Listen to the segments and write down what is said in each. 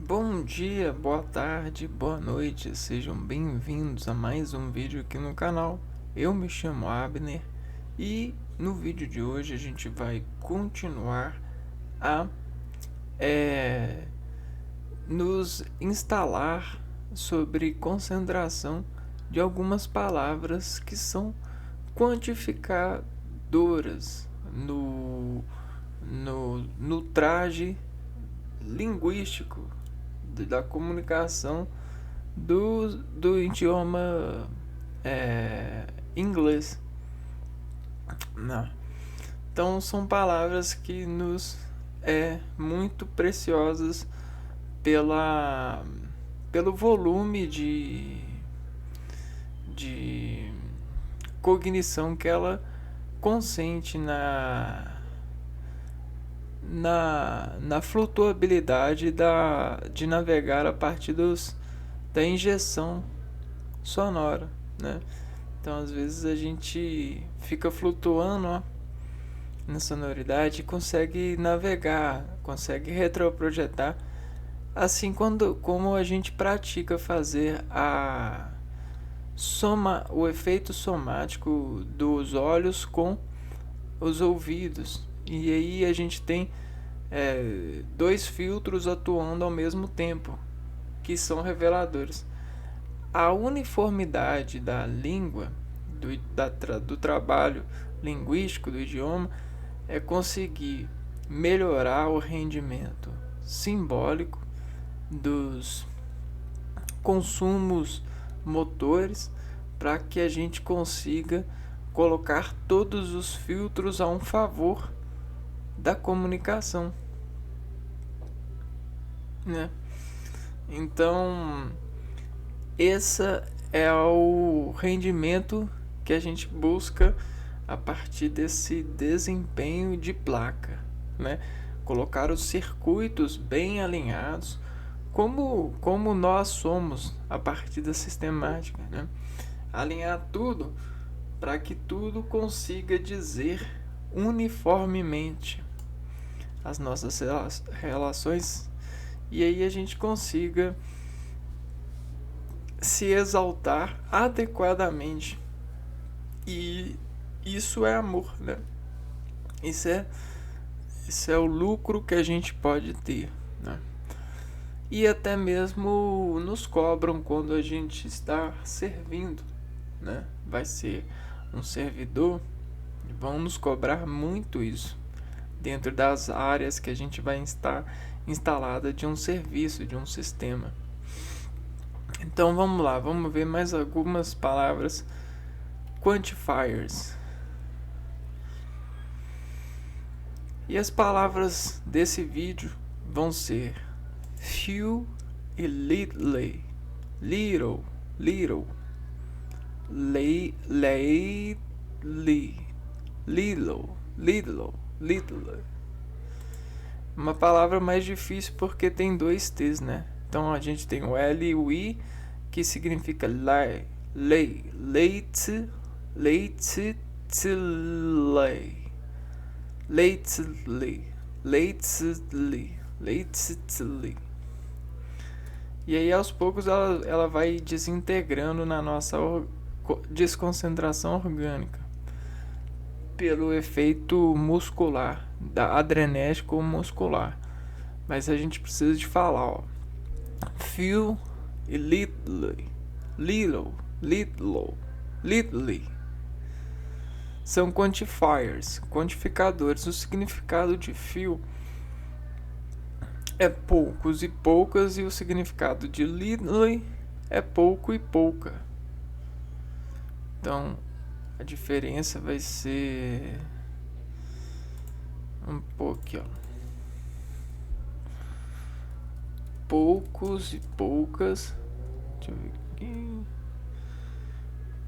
Bom dia, boa tarde, boa noite, sejam bem-vindos a mais um vídeo aqui no canal. Eu me chamo Abner e no vídeo de hoje a gente vai continuar a nos instalar sobre concentração de algumas palavras que são quantificadoras no traje linguístico da comunicação do idioma inglês. Não. Então são palavras que nos muito preciosas pelo volume de cognição que ela consente na flutuabilidade de navegar a partir da injeção sonora, né? Então às vezes a gente fica flutuando na sonoridade e consegue navegar, consegue retroprojetar, assim como a gente pratica fazer o efeito somático dos olhos com os ouvidos. E aí a gente tem dois filtros atuando ao mesmo tempo, que são reveladores. A uniformidade da língua, do trabalho linguístico do idioma, é conseguir melhorar o rendimento simbólico dos consumos motores, para que a gente consiga colocar todos os filtros a um favor da comunicação, né? Então, esse é o rendimento que a gente busca a partir desse desempenho de placa, né? Colocar os circuitos bem alinhados, como nós somos a partir da sistemática, né? Alinhar tudo para que tudo consiga dizer uniformemente as nossas relações, e aí a gente consiga se exaltar adequadamente. E isso é amor, né? Isso é o lucro que a gente pode ter, né? E até mesmo nos cobram quando a gente está servindo, né? Vai ser um servidor, vão nos cobrar muito isso dentro das áreas que a gente vai estar instalada de um serviço, de um sistema. Então vamos lá, vamos ver mais algumas palavras quantifiers. E as palavras desse vídeo vão ser few e little, little, little, lately, little, little, little. Uma palavra mais difícil porque tem dois T's, né? Então a gente tem o L e o I, que significa leite, leite, leite, leite, leite. E aí aos poucos ela vai desintegrando na nossa desconcentração orgânica pelo efeito muscular, da adrenético muscular. Mas a gente precisa de falar, ó, few e little, little, little, little. São quantifiers, quantificadores. O significado de few é poucos e poucas, e o significado de little é pouco e pouca. Então a diferença vai ser um pouco aqui, ó. Poucos e poucas. Deixa eu ver aqui.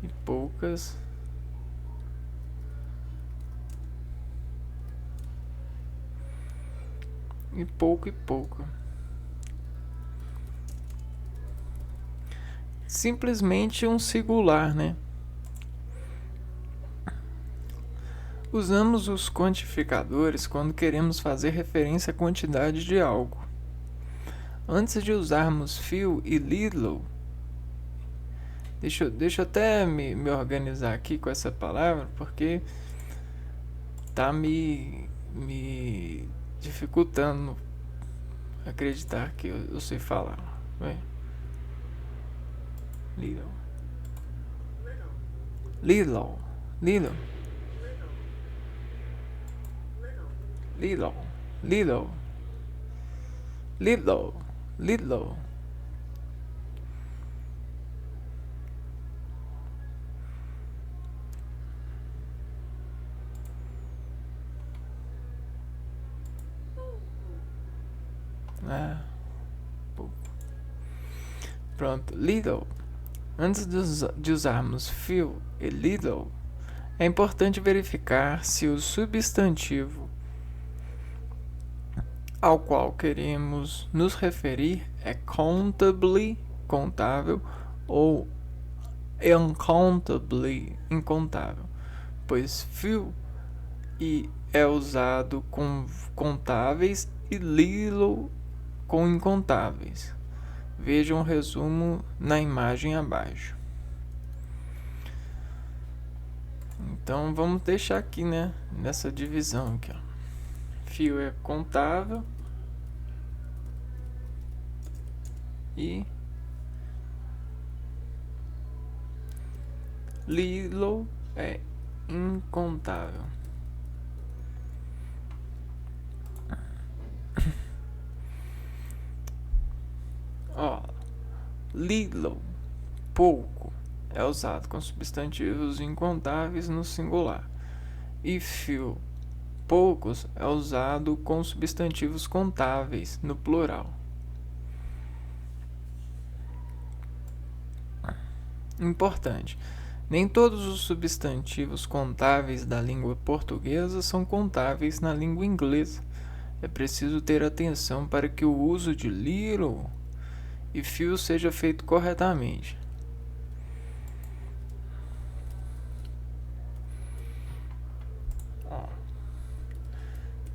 E poucas. E pouco e pouco. Simplesmente um singular, né? Usamos os quantificadores quando queremos fazer referência à quantidade de algo. Antes de usarmos few e little, deixa eu até me organizar aqui com essa palavra, porque tá me dificultando acreditar que eu sei falar. Vai. Little. Little. Little. Little. Little. Little. Little. Ah, pouco. Pronto, little. Antes de usarmos few e little, é importante verificar se o substantivo ao qual queremos nos referir é countably, contável, ou uncountably, incontável, pois few é usado com contáveis e little com incontáveis. Veja um resumo na imagem abaixo. Então vamos deixar aqui, né, nessa divisão aqui, ó. Few é contável e little é incontável. Ó, little, pouco, é usado com substantivos incontáveis no singular. E few, poucos, é usado com substantivos contáveis no plural. Importante: nem todos os substantivos contáveis da língua portuguesa são contáveis na língua inglesa. É preciso ter atenção para que o uso de little e few seja feito corretamente.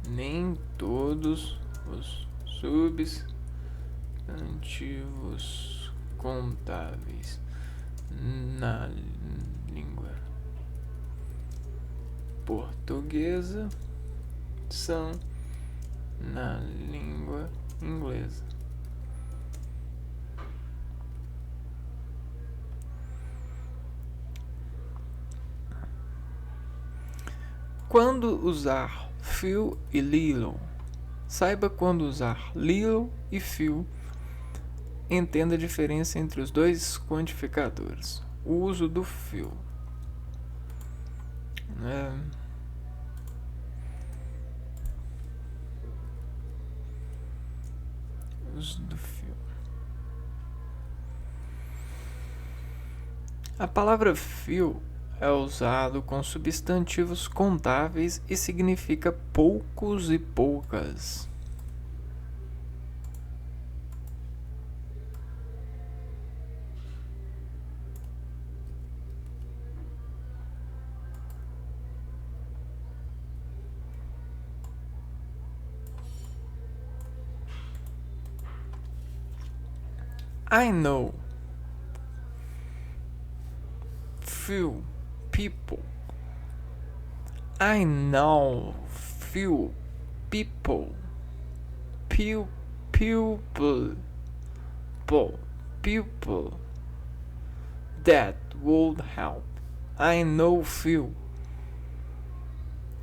Nem todos os substantivos contáveis na língua portuguesa são na língua inglesa. Quando usar few e little? Saiba quando usar little e few. Entenda a diferença entre os dois quantificadores. O uso do few. Uso do few. A palavra few é usado com substantivos contáveis e significa poucos e poucas. I know few people. I know few people. People that would help. I know few.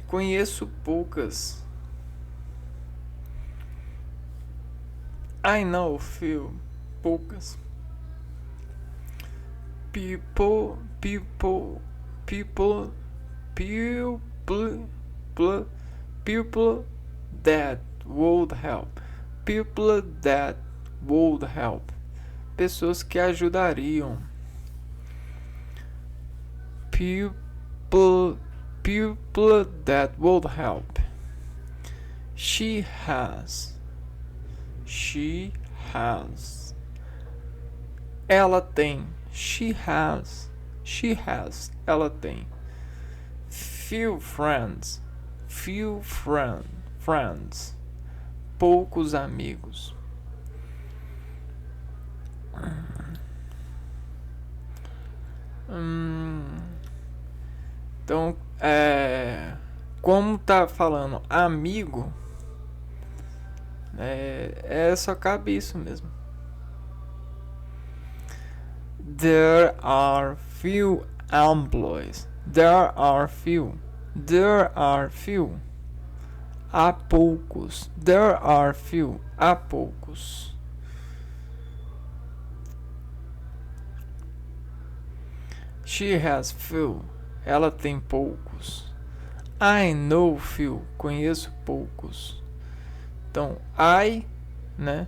Conheço poucas. I know few. Poucas. People that would help. People that would help. Pessoas que ajudariam. People that would help. She has. Ela tem. She has. Ela tem. Few friends. Poucos amigos. Hum, então, como tá falando amigo, só cabe isso mesmo. There are few employees. There are few. There are few. Há poucos. There are few. Há poucos. She has few. Ela tem poucos. I know few. Conheço poucos. Então, I, né?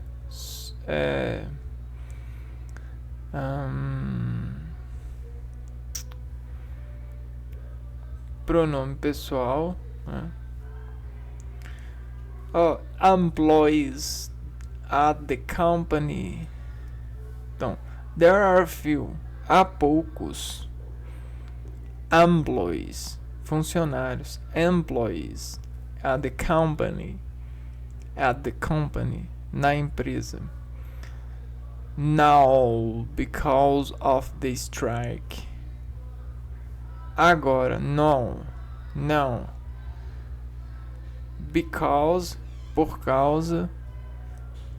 Pronome pessoal, né? Employees at the company. Então, there are few. Há poucos. Employees, funcionários. Employees at the company. At the company, na empresa. Now, because of the strike. Agora, não. Because, por causa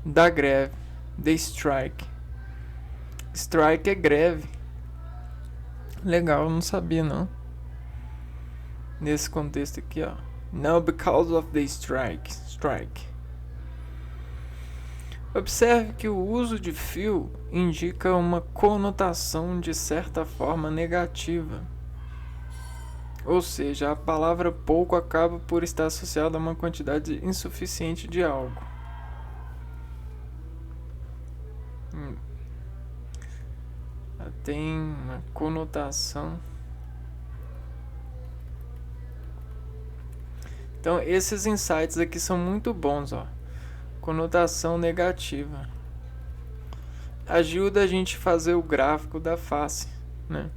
da greve. The strike. Strike é greve. Legal, eu não sabia não. Nesse contexto aqui, ó. Now because of the strike. Observe que o uso de few indica uma conotação de certa forma negativa. Ou seja, a palavra pouco acaba por estar associada a uma quantidade insuficiente de algo. Tem uma conotação. Então, esses insights aqui são muito bons, ó. Conotação negativa. Ajuda a gente a fazer o gráfico da face, né?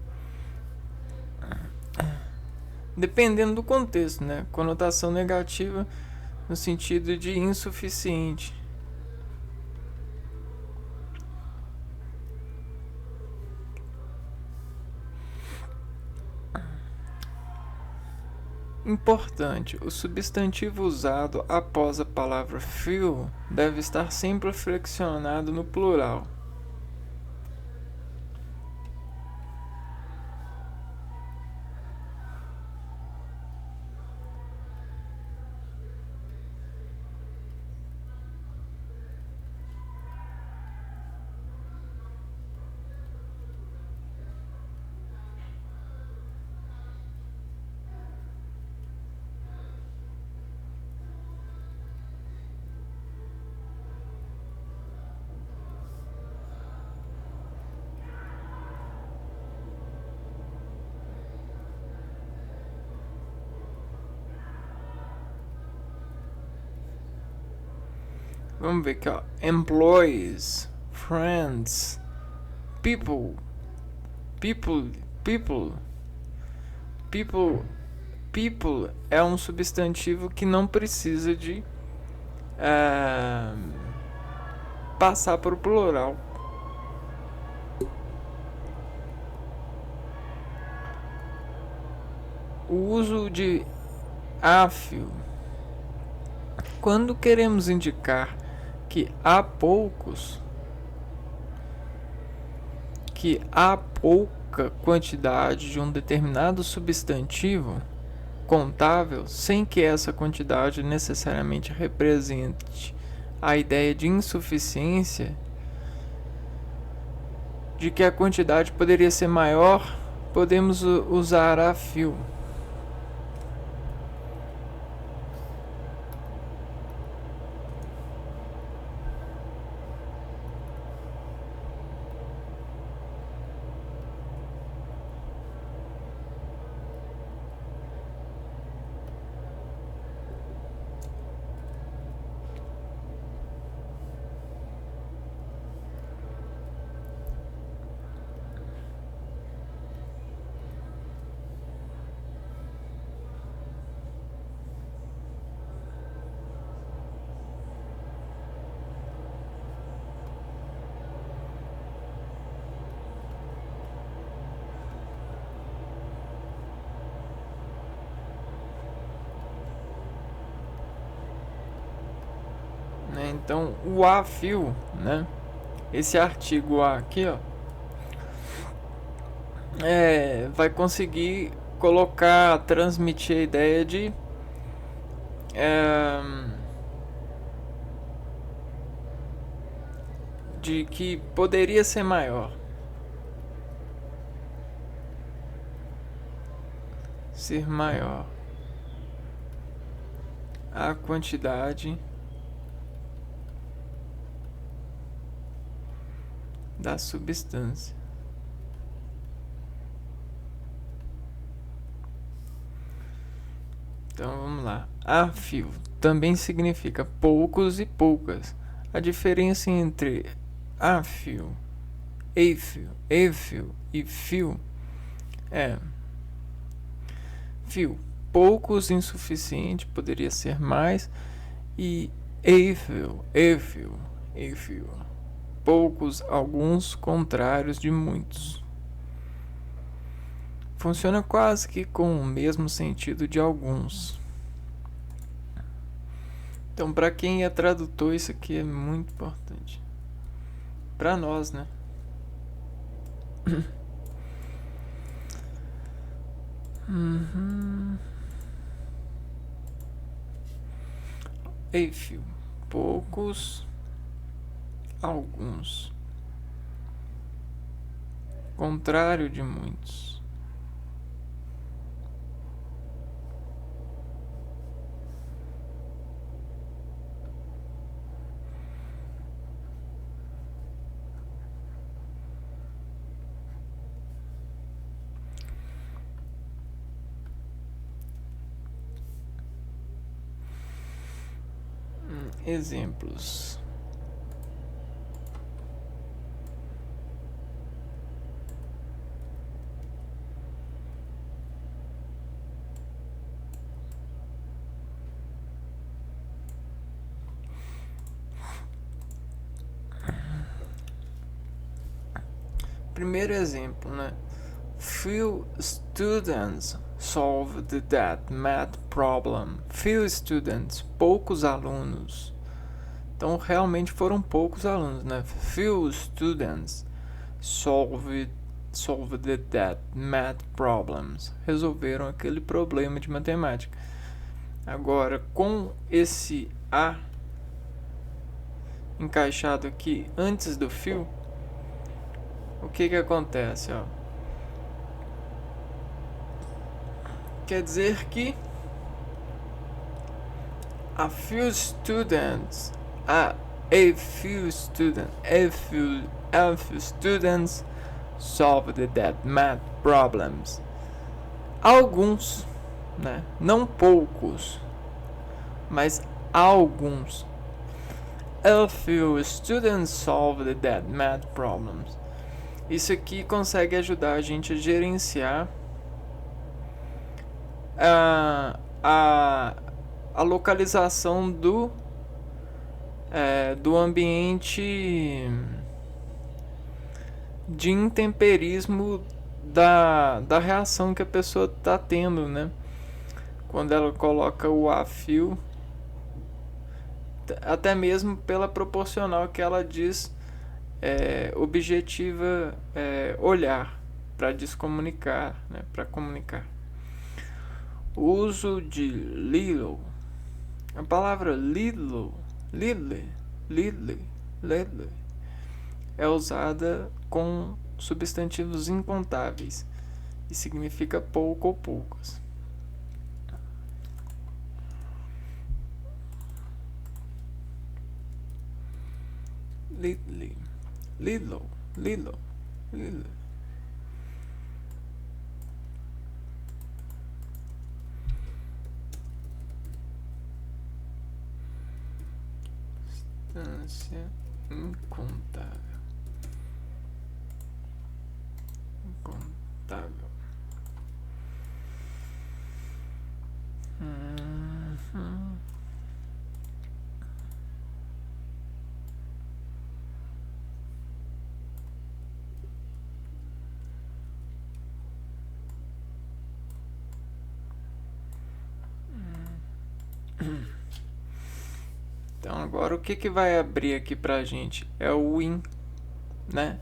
Dependendo do contexto, né? Conotação negativa no sentido de insuficiente. Importante, o substantivo usado após a palavra few deve estar sempre flexionado no plural. Vamos ver aqui, ó. Employees, friends, people é um substantivo que não precisa de passar para o plural. O uso de áfio. Quando queremos indicar que há pouca quantidade de um determinado substantivo contável, sem que essa quantidade necessariamente represente a ideia de insuficiência, de que a quantidade poderia ser maior, podemos usar a few. Então, o A fio, né? Esse artigo A aqui, ó, vai conseguir colocar, transmitir a ideia de que poderia ser maior. Ser maior a quantidade da substância. Então vamos lá. A fio também significa poucos e poucas. A diferença entre a fio, e fio é fio, poucos, insuficiente, poderia ser mais, e fio, poucos, alguns, contrários de muitos. Funciona quase que com o mesmo sentido de alguns. Então, para quem é tradutor, isso aqui é muito importante. Para nós, né? Fio, poucos, alguns, contrário de muitos. Exemplos. Primeiro exemplo, né? Few students solved that math problem. Few students, poucos alunos. Então realmente foram poucos alunos, né? Few students solved that math problems. Resolveram aquele problema de matemática. Agora, com esse A encaixado aqui antes do fio, o que acontece, ó? Quer dizer que a few students solved that math problems. Alguns, né? Não poucos, mas alguns. A few students solved that math problems. Isso aqui consegue ajudar a gente a gerenciar a localização do ambiente de intemperismo da reação que a pessoa está tendo, né? Quando ela coloca o a fio, até mesmo pela proporcional que ela diz objetiva olhar para descomunicar, né? Para comunicar. O uso de little. A palavra little é usada com substantivos incontáveis e significa pouco ou poucos. Little. Substância incontável. Então Agora o que vai abrir aqui pra gente? É o in, né?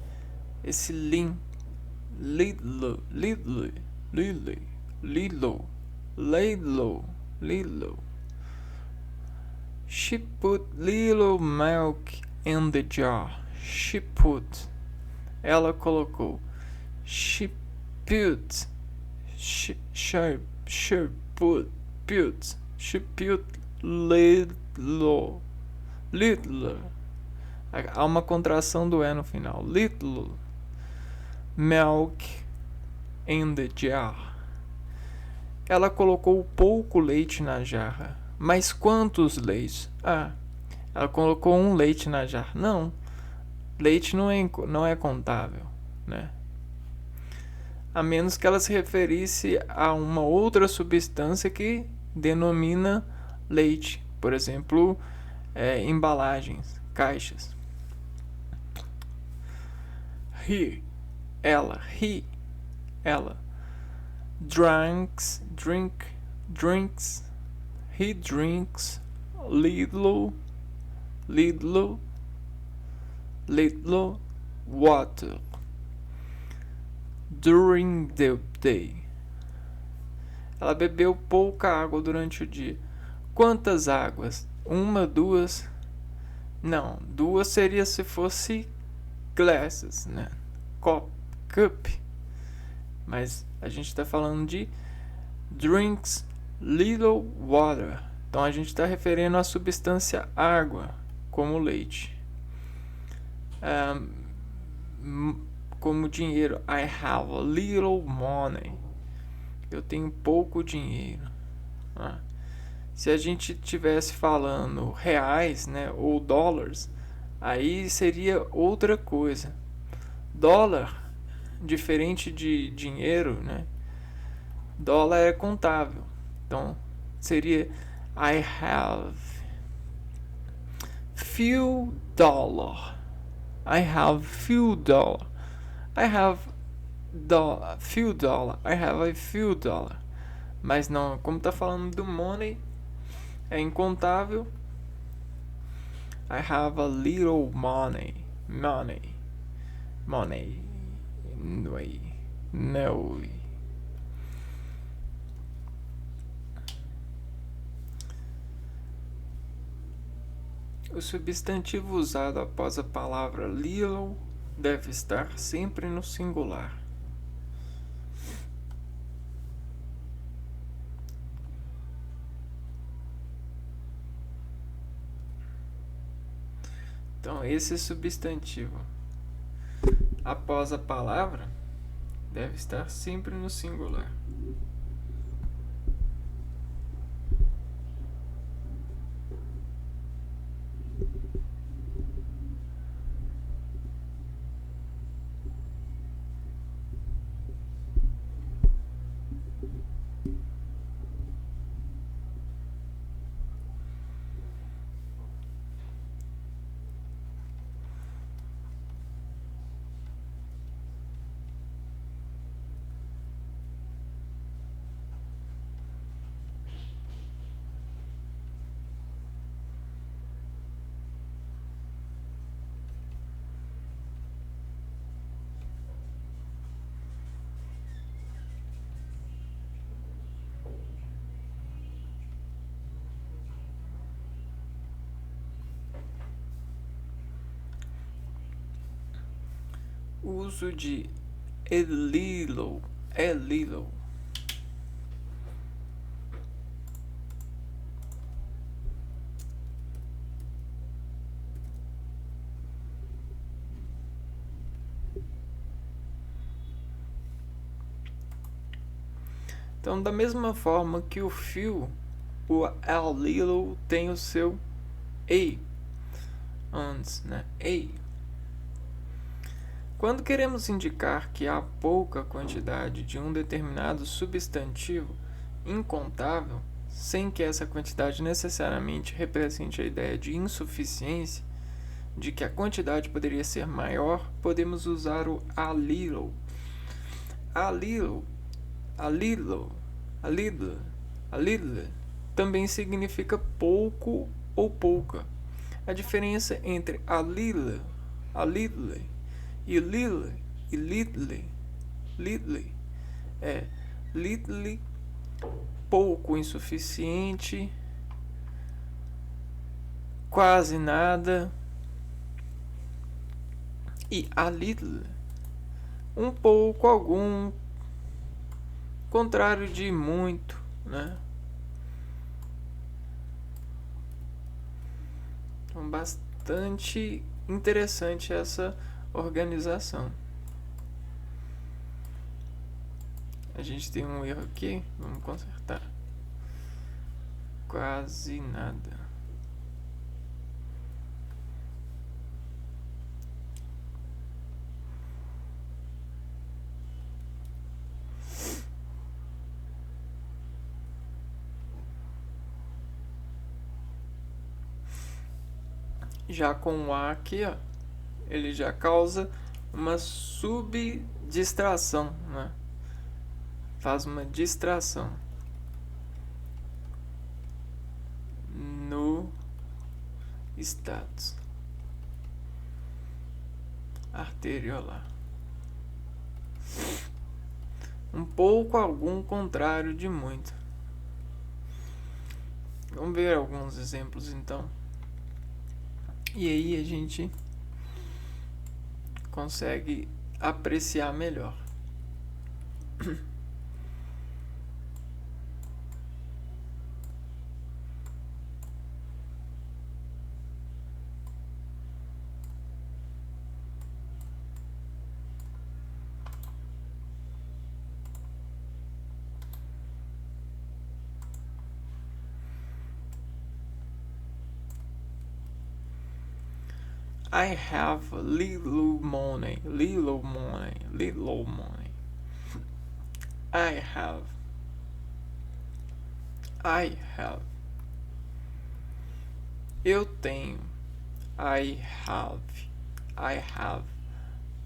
Esse lin. Lilo, lilo, lilo, lilo, lilo, lilo. She put little milk in the jar. She put. Ela colocou. She put. She put. She put little. Little. Há uma contração do E no final. Little milk in the jar. Ela colocou pouco leite na jarra. Mas quantos leites? Ela colocou um leite na jarra. Não. Leite não é contável, né? A menos que ela se referisse a uma outra substância que denomina leite. Por exemplo, embalagens, caixas. He, ela. Drinks. He drinks little water during the day. Ela bebeu pouca água durante o dia. Quantas águas? Uma, duas? Não, duas seria se fosse glasses, né? Cup. Mas a gente está falando de drinks little water. Então a gente está referindo à substância água, como leite. Como dinheiro, I have a little money. Eu tenho pouco dinheiro. Se a gente tivesse falando reais, né, ou dólares, aí seria outra coisa. Dólar, diferente de dinheiro, né? Dólar é contável. Então, seria I have few dollar. I have few dollar. I have few dollar. I have a few dollar. Mas não, como tá falando do money, é incontável. I have a little money. No. O substantivo usado após a palavra little deve estar sempre no singular. Então, esse substantivo após a palavra deve estar sempre no singular. O uso de a little. Então, da mesma forma que o few, o a little tem o seu a antes, né? A. Quando queremos indicar que há pouca quantidade de um determinado substantivo incontável, sem que essa quantidade necessariamente represente a ideia de insuficiência, de que a quantidade poderia ser maior, podemos usar o a little. A little também significa pouco ou pouca. A diferença entre a Lidley e Lidley é Lidley pouco, insuficiente, quase nada, e a Lidley um pouco, algum, contrário de muito, né? Então, bastante interessante essa organização. A gente tem um erro aqui, vamos consertar. Quase nada. Já com o A aqui, ó, ele já causa uma subdistração, né? Faz uma distração no status arteriolar. Um pouco, algum, contrário de muito. Vamos ver alguns exemplos então. E aí a gente consegue apreciar melhor. I have little money. I have. Eu tenho. I have.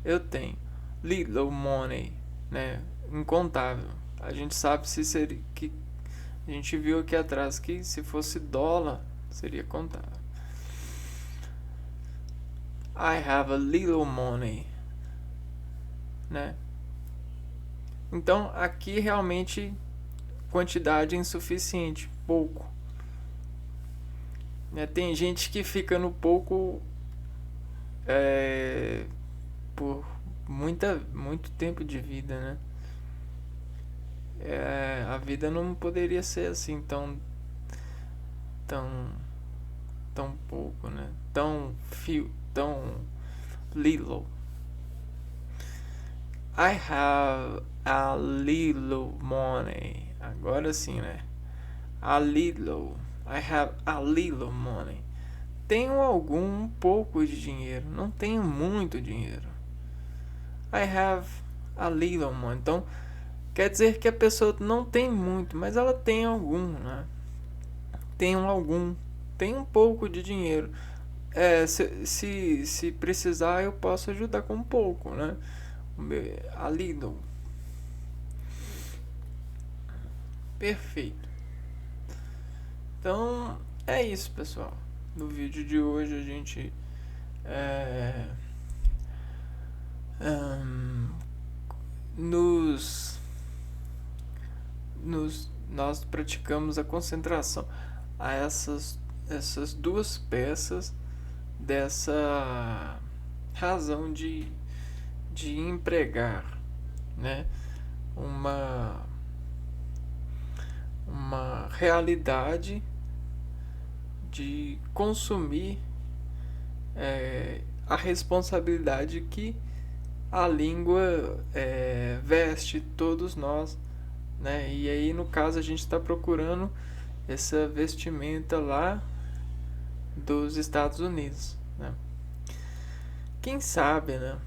Eu tenho. Little money, né? Incontável. A gente sabe se seria que a gente viu aqui atrás que se fosse dólar seria contável. I have a little money, né? Então aqui realmente quantidade insuficiente, pouco, né? Tem gente que fica no pouco por muito tempo de vida, né? A vida não poderia ser assim tão pouco, né? Tão little. I have a little money. Agora sim, né? I have a little money. Tenho algum pouco de dinheiro. Não tenho muito dinheiro. I have a little money. Então, quer dizer que a pessoa não tem muito, mas ela tem algum, né? Tem um pouco de dinheiro. Se precisar, eu posso ajudar com um pouco, né? A little. Perfeito. Então, é isso, pessoal. No vídeo de hoje a gente nós praticamos a concentração a essas duas peças dessa razão de empregar, né, uma realidade de consumir a responsabilidade que a língua veste todos nós, né? E aí no caso a gente está procurando essa vestimenta lá dos Estados Unidos, né? Quem sabe, né?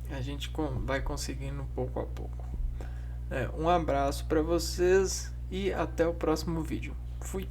A gente vai conseguindo pouco a pouco. Um abraço para vocês e até o próximo vídeo. Fui!